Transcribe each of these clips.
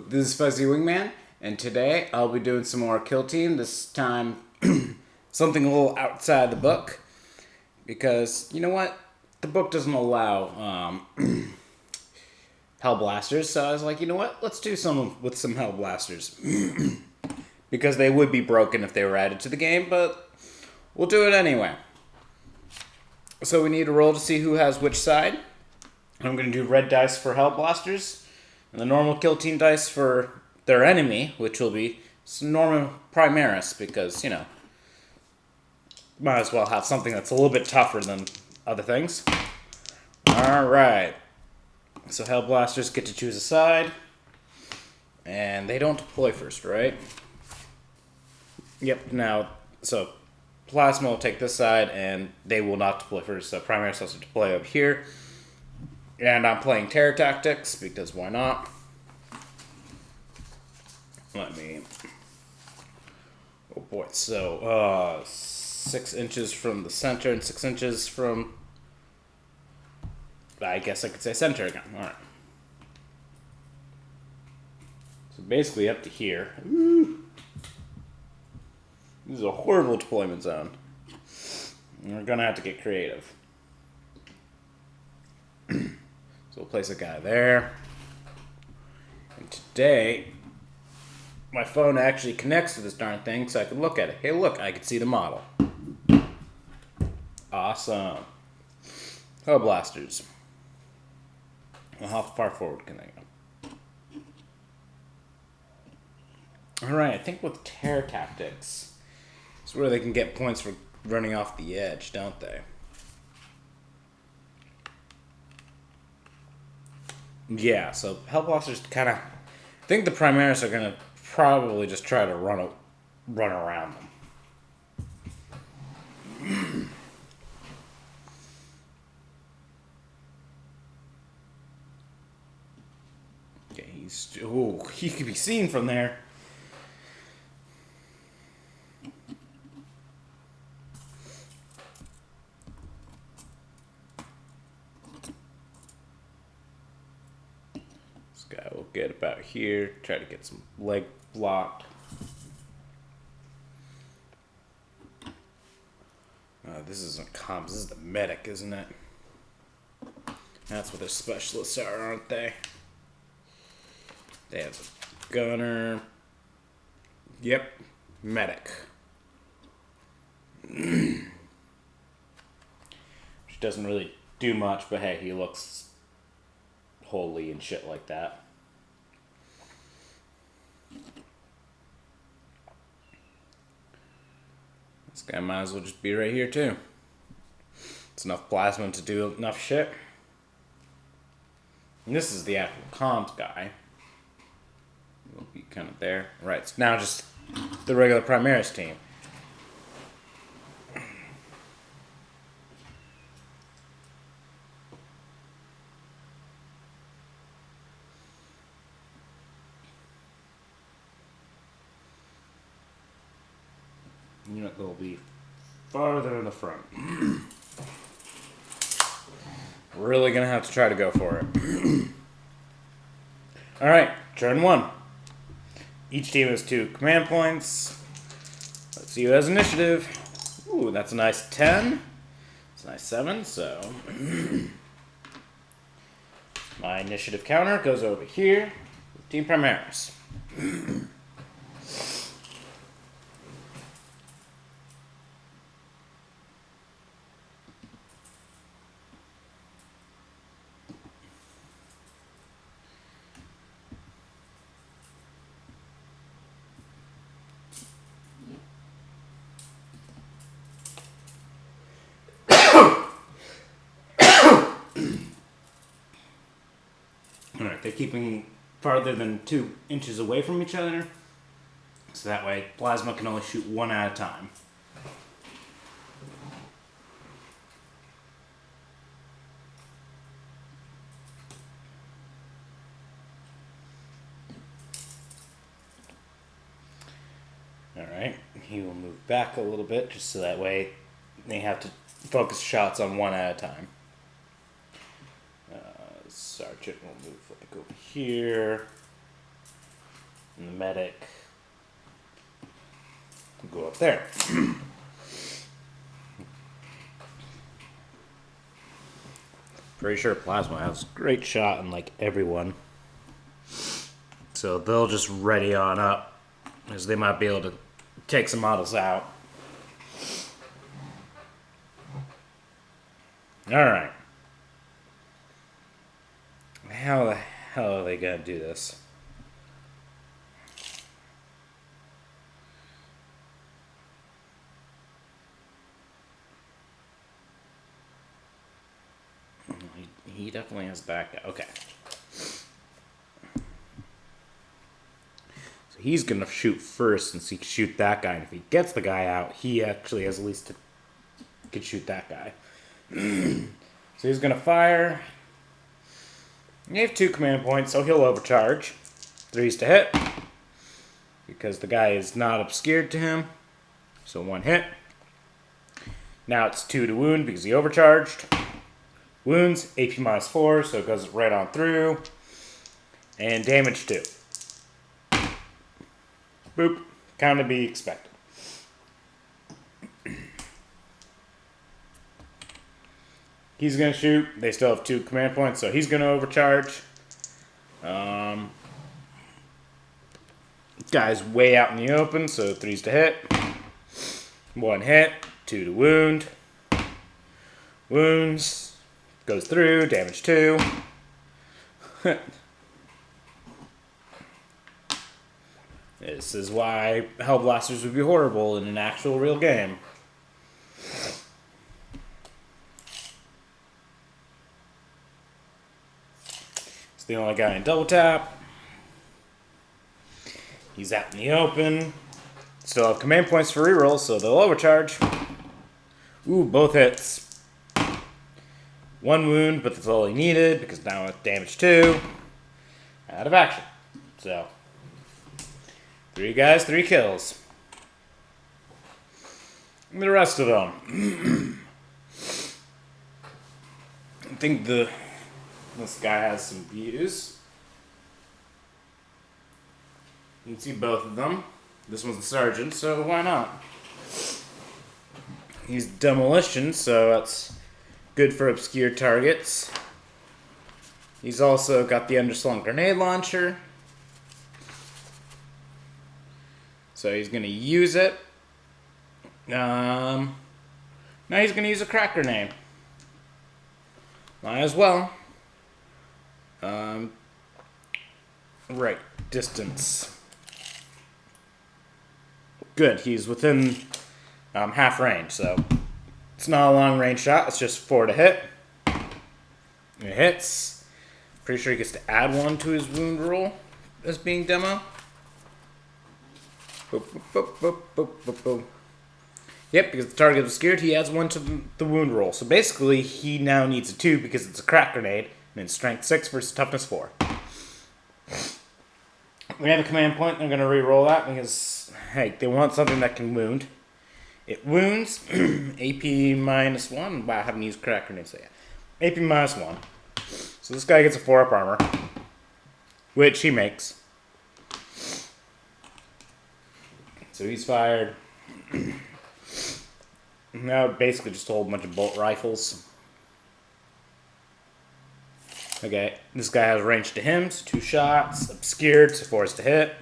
this is Fuzzy Wingman, and today I'll be doing some more Kill Team, this time something a little outside the book, because, you know what, the book doesn't allow Hellblasters, so I was like, you know what, let's do some with some Hellblasters, because they would be broken if they were added to the game, but we'll do it anyway. So we need to roll to see who has which side. I'm going to do red dice for Hellblasters, and the normal Kill Team dice for their enemy, which will be normal Primaris, because, you know, might as well have something that's a little bit tougher than other things. Alright. So Hellblasters get to choose a side, and they don't deploy first, right? Yep, now, so Plasma will take this side, and they will not deploy first, so Primaris has to deploy over here. And I'm playing Terror Tactics, because why not? Let me... Oh boy, so, 6 inches from the center and 6 inches from... I guess I could say center again. Alright. So basically up to here. Ooh. This is a horrible deployment zone. And we're gonna have to get creative. So we'll place a guy there. And today, my phone actually connects to this darn thing so I can look at it. Hey, look, I can see the model. Awesome. Hellblasters. Well, how far forward can they go? Alright, I think with Terror Tactics, it's where they can get points for running off the edge, don't they? Yeah, so Hellblasters kind of... I think the Primaris are going to probably just try to run around them. Okay, he could be seen from there. Guy will get about here, try to get some leg blocked. This isn't comms, this is the medic, isn't it? That's what their specialists are, aren't they? They have a gunner. Yep, medic. Which doesn't really do much, but hey, he looks holy and shit like that. This guy might as well just be right here too. It's enough plasma to do enough shit. And this is the actual comms guy. We'll be kind of there. Right, so now just the regular Primaris team. Unit will be farther in the front. Really gonna have to try to go for it. Alright, turn 1. Each team has 2 command points. Let's see who has initiative. Ooh, that's a nice 10. It's a nice 7, so... my initiative counter goes over here with Team Primaris. Alright, they're keeping farther than 2 inches away from each other, so that way plasma can only shoot 1 at a time. Alright, he will move back a little bit just so that way they have to focus shots on 1 at a time. Sergeant will move like over here. And the medic will go up there. Pretty sure Plasma has great shot in like everyone. So they'll just ready on up, as they might be able to take some models out. Alright. How the hell are they gonna do this? He definitely has that guy. Okay. So he's going to shoot first since he can shoot that guy. And if he gets the guy out, he actually has at least could shoot that guy. So he's going to fire. He have 2 command points, so he'll overcharge. 3's to hit. Because the guy is not obscured to him. So 1 hit. Now it's 2 to wound because he overcharged. Wounds, AP -4, so it goes right on through. And damage 2. Boop. Kind of be expected. He's going to shoot. They still have 2 command points, so he's going to overcharge. Guy's way out in the open, so 3's to hit. 1 hit, 2 to wound. Wounds. Goes through, damage 2. This is why Hellblasters would be horrible in an actual real game. It's the only guy in double tap. He's out in the open. Still have command points for rerolls, so they'll overcharge. Ooh, both hits. 1 wound, but that's all he needed, because now it's damage 2. Out of action. So, 3 guys, 3 kills. And the rest of them. I think this guy has some views. You can see both of them. This one's the sergeant, so why not? He's Demolitions, so that's good for obscure targets. He's also got the underslung grenade launcher. So he's going to use it. Now he's going to use a crack grenade. Might as well. Right, distance. Good, he's within half range, so it's not a long range shot, it's just 4 to hit. It hits. Pretty sure he gets to add 1 to his wound roll as being demo. Boop, boop, boop, boop, boop, boop. Yep, because the target is scared, he adds 1 to the wound roll. So basically, he now needs a 2 because it's a crack grenade, and it's strength 6 versus toughness 4. We have a command point, I'm going to re-roll that because, hey, they want something that can wound. It wounds, AP -1. Wow, I haven't used crack grenades yet. AP -1. So this guy gets a 4-up armor, which he makes. So he's fired. Now basically just a whole bunch of bolt rifles. Okay, this guy has range to him, so 2 shots. Obscured, so 4's to hit.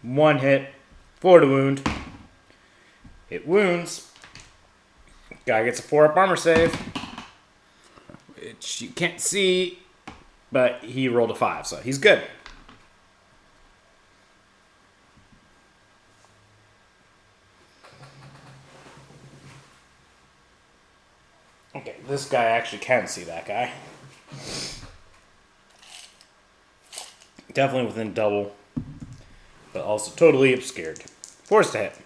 1 hit, 4 to wound. It wounds. Guy gets a 4-up armor save, which you can't see, but he rolled a 5, so he's good. Okay, this guy actually can see that guy. Definitely within double, but also totally obscured. 4's to hit.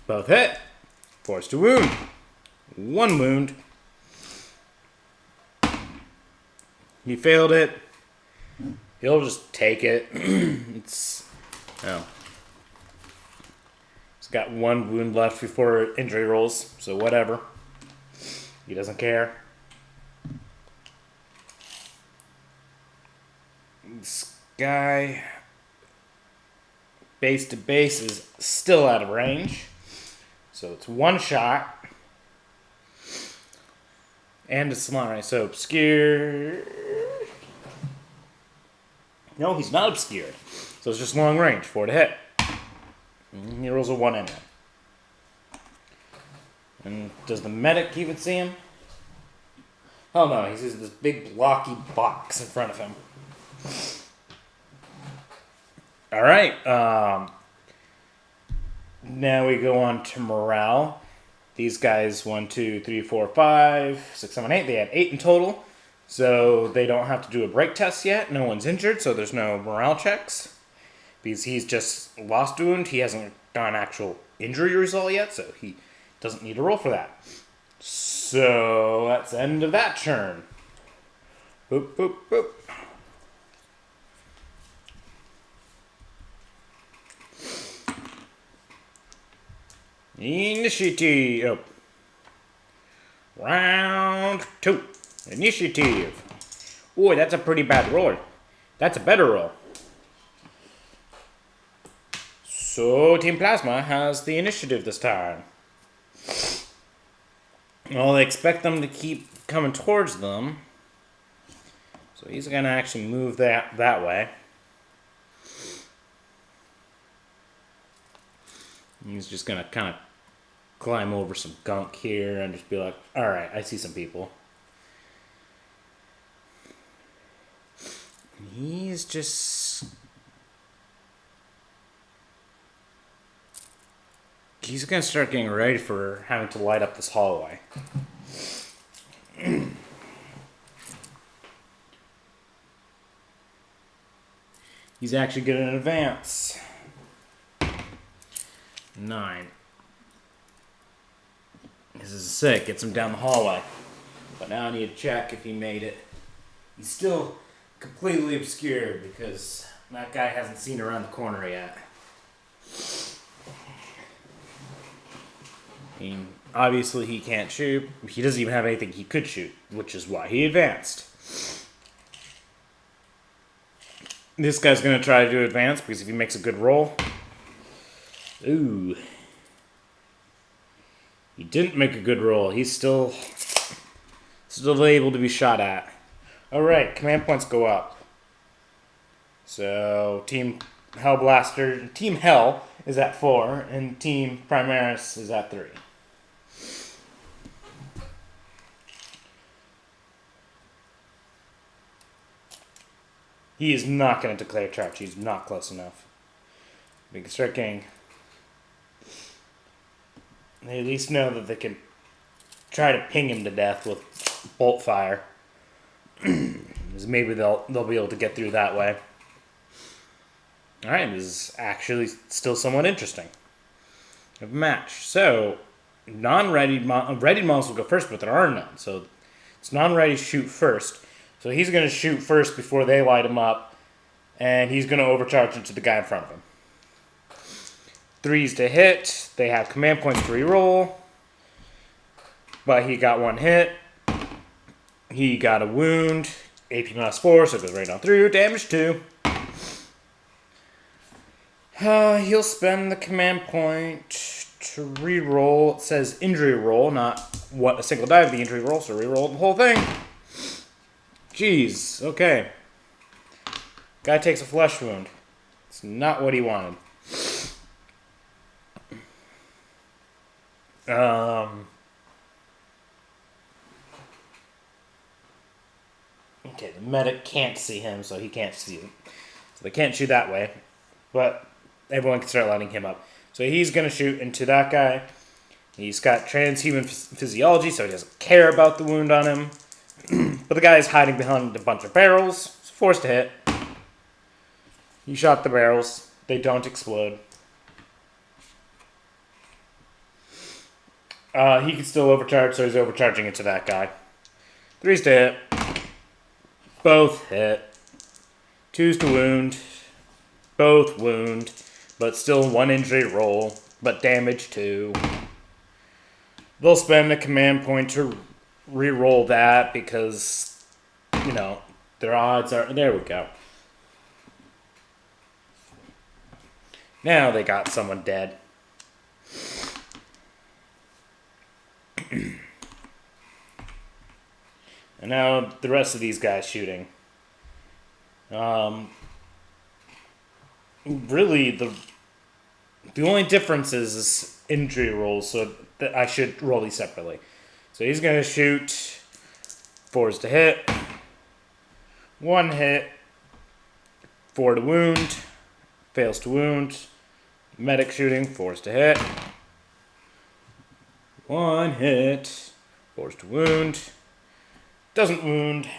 Both hit. 4's to wound. 1 wound. He failed it. He'll just take it. He's got 1 wound left before injury rolls, so whatever. He doesn't care. This guy base to base is still out of range. So it's one shot. And it's slimy. So obscure. No, he's not obscured. So it's just long range. 4 to hit. And he rolls a 1 anyway. And does the medic even see him? Oh no, he sees this big blocky box in front of him. Alright, now we go on to morale. These guys, 1, 2, 3, 4, 5, 6, 7, 8. They had 8 in total. So they don't have to do a break test yet. No one's injured, so there's no morale checks. Because he's just lost a wound. He hasn't got an actual injury result yet, so he doesn't need to roll for that. So that's the end of that turn. Boop, boop, boop. Initiative. Round 2. Initiative. Boy, that's a pretty bad roll. That's a better roll. So Team Plasma has the initiative this time. Well, they expect them to keep coming towards them. So he's going to actually move that way. He's just going to kind of climb over some gunk here and just be like, alright, I see some people. He's just... He's going to start getting ready for having to light up this hallway. He's actually getting an advance. 9. This is sick. Gets him down the hallway. But now I need to check if he made it. He's still completely obscured because that guy hasn't seen around the corner yet. I mean, obviously he can't shoot. He doesn't even have anything he could shoot, which is why he advanced. This guy's going to try to do advance because if he makes a good roll... Ooh. He didn't make a good roll. He's still able to be shot at. Alright, command points go up. So, Team Hellblaster, Team Hell is at 4, and Team Primaris is at 3. He is not going to declare charge. He's not close enough. We can start getting... They at least know that they can try to ping him to death with bolt fire. Maybe they'll be able to get through that way. Alright, this is actually still somewhat interesting. We have a match. So, ready models will go first, but there are none. So, it's non-ready shoot first. So he's going to shoot first before they light him up. And he's going to overcharge into the guy in front of him. 3s to hit. They have command points to reroll. But he got 1 hit. He got a wound. AP minus 4, so it goes right on through. Damage 2. He'll spend the command point to reroll. It says injury roll, not a single die of the injury roll, so reroll the whole thing. Jeez, okay. Guy takes a flesh wound. It's not what he wanted. Okay, the medic can't see him, so he can't see him. So they can't shoot that way. But everyone can start lighting him up. So he's going to shoot into that guy. He's got transhuman physiology, so he doesn't care about the wound on him. But the guy is hiding behind a bunch of barrels. He's forced to hit. He shot the barrels. They don't explode. He can still overcharge, so he's overcharging into that guy. 3s to hit. Both hit. 2s to wound. Both wound. But still 1 injury roll. But damage 2. They'll spend a command point to re-roll that because, you know, their odds are... There we go. Now they got someone dead. And now the rest of these guys shooting. Really, the only difference is injury rolls, so I should roll these separately. So he's going to shoot 4s to hit, 1 hit, 4 to wound, fails to wound, medic shooting, 4s to hit, 1 hit, 4s to wound, doesn't wound.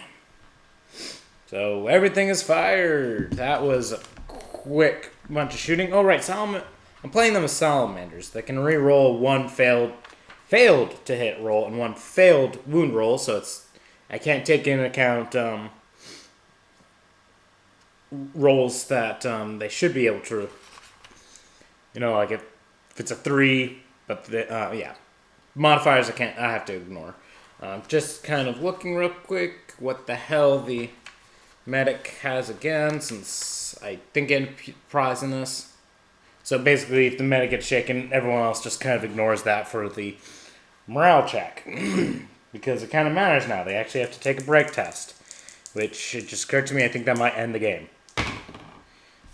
So everything is fired. That was a quick bunch of shooting. Oh, right, I'm playing them as salamanders. They can re-roll 1 failed to hit roll and 1 failed wound roll. So I can't take into account rolls that they should be able to. Like if it's a 3, but yeah, modifiers I have to ignore. Just kind of looking real quick what the hell the medic has again, since I think getting prize in this. So basically, if the medic gets shaken, everyone else just kind of ignores that for the morale check. Because it kind of matters now. They actually have to take a break test. Which, it just occurred to me, I think that might end the game.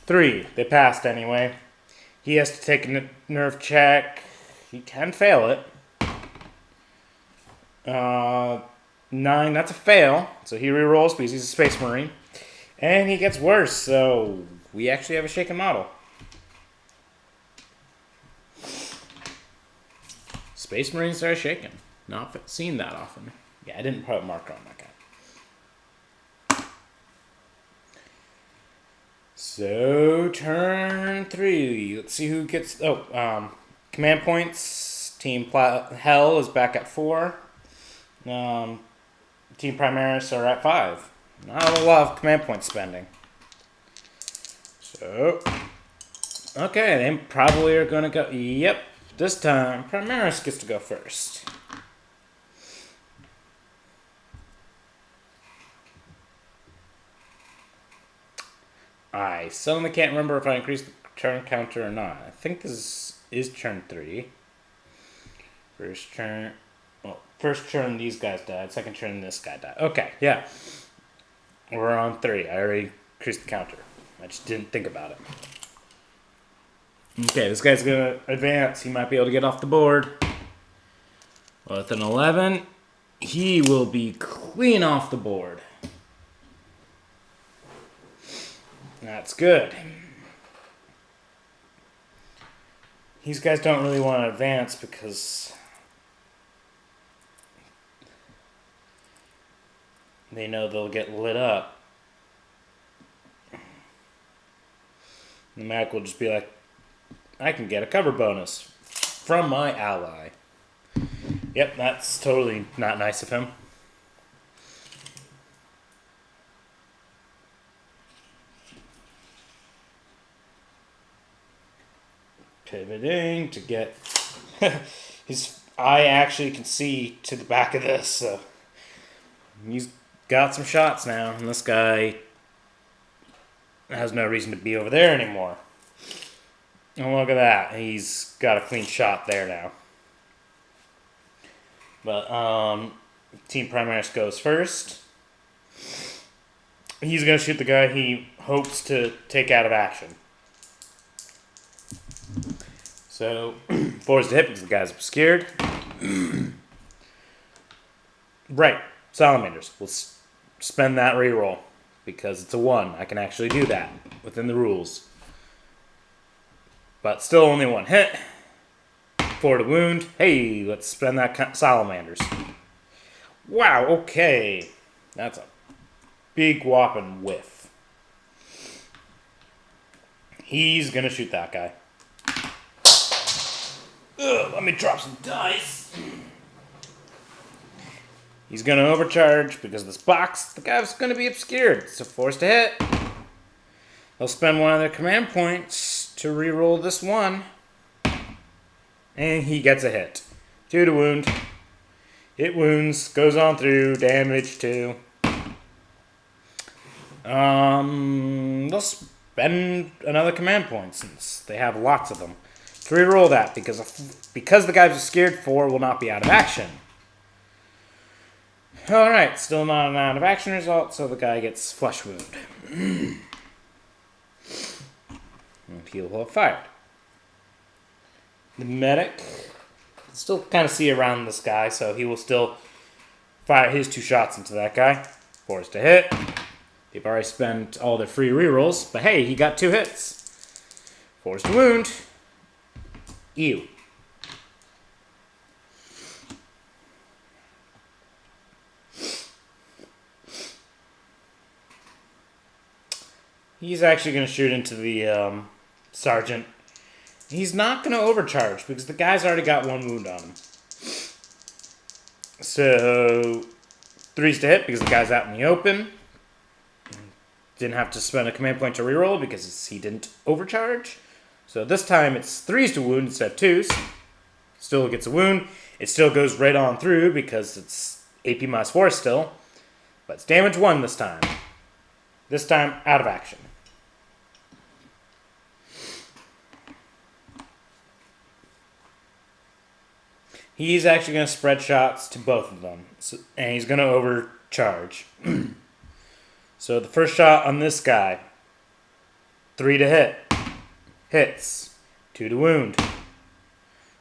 3, they passed anyway. He has to take a nerve check. He can fail it. 9, that's a fail. So he re-rolls because he's a Space Marine. And he gets worse, so we actually have a shaken model. Space Marines are shaken. Not seen that often. Yeah, I didn't put a marker on that guy. So, turn 3. Let's see who gets... command points. Team Hell is back at 4. Team Primaris are at 5. Not a lot of command point spending. So, okay, they probably are going to go... Yep, this time Primaris gets to go first. I suddenly can't remember if I increased the turn counter or not. I think this is turn 3. First turn these guys died. Second turn this guy died. Okay, yeah. We're on 3. I already increased the counter. I just didn't think about it. Okay, this guy's going to advance. He might be able to get off the board. With an 11, he will be clean off the board. That's good. These guys don't really want to advance because they know they'll get lit up. The Mac will just be like, I can get a cover bonus from my ally. Yep, that's totally not nice of him. Pivoting to get his eye actually can see to the back of this, so he's got some shots now, and this guy has no reason to be over there anymore. And look at that, he's got a clean shot there now. But Team Primaris goes first. He's going to shoot the guy he hopes to take out of action. So, 4s to hit because the guy's obscured. Right, salamanders. We'll spend that reroll because it's a 1. I can actually do that within the rules. But still only 1 hit. 4 to wound. Hey, let's spend that salamanders. Wow, okay. That's a big whopping whiff. He's going to shoot that guy. Ugh, let me drop some dice. He's going to overcharge because of this box. The guy's going to be obscured. So 4s to hit. They'll spend 1 of their command points to reroll this 1. And he gets a hit. 2 to wound. It wounds. Goes on through. Damage 2. They'll spend another command point since they have lots of them. To reroll that, because the guys are scared, 4 will not be out of action. Alright, still not an out of action result, so the guy gets flesh wound. And he will have fired. The medic still kind of see around this guy, so he will still fire his 2 shots into that guy. 4 is to hit. They've already spent all their free rerolls, but hey, he got 2 hits. 4 is to wound. Ew. He's actually going to shoot into the sergeant. He's not going to overcharge because the guy's already got 1 wound on him. So 3's to hit because the guy's out in the open. Didn't have to spend a command point to reroll because he didn't overcharge. So this time it's 3's to wound instead of 2's. Still gets a wound. It still goes right on through because it's AP minus 4 still. But it's damage 1 this time. This time out of action. He's actually going to spread shots to both of them. And he's going to overcharge. So the first shot on this guy. 3 to hit. Hits. 2 to wound.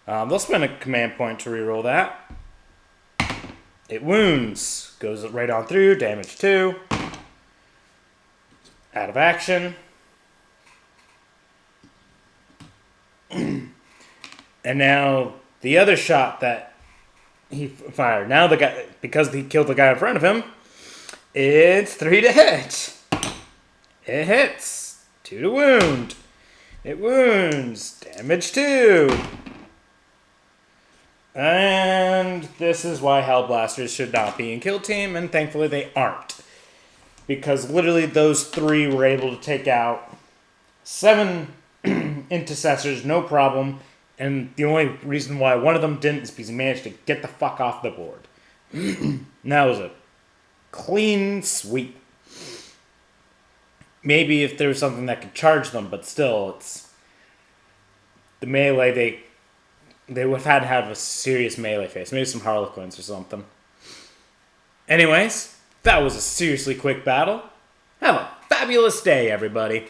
They'll spend a command point to reroll that. It wounds. Goes right on through. Damage 2. Out of action. And now the other shot that he fired. Now the guy, because he killed the guy in front of him, it's 3 to hit. It hits. 2 to wound. It wounds. Damage 2. And this is why Hellblasters should not be in Kill Team, and thankfully they aren't. Because literally those 3 were able to take out 7 Intecesscors, no problem. And the only reason why one of them didn't is because he managed to get the fuck off the board. And that was a clean sweep. Maybe if there was something that could charge them, but still, it's the melee. They would have had to have a serious melee face. Maybe some Harlequins or something. Anyways, that was a seriously quick battle. Have a fabulous day, everybody.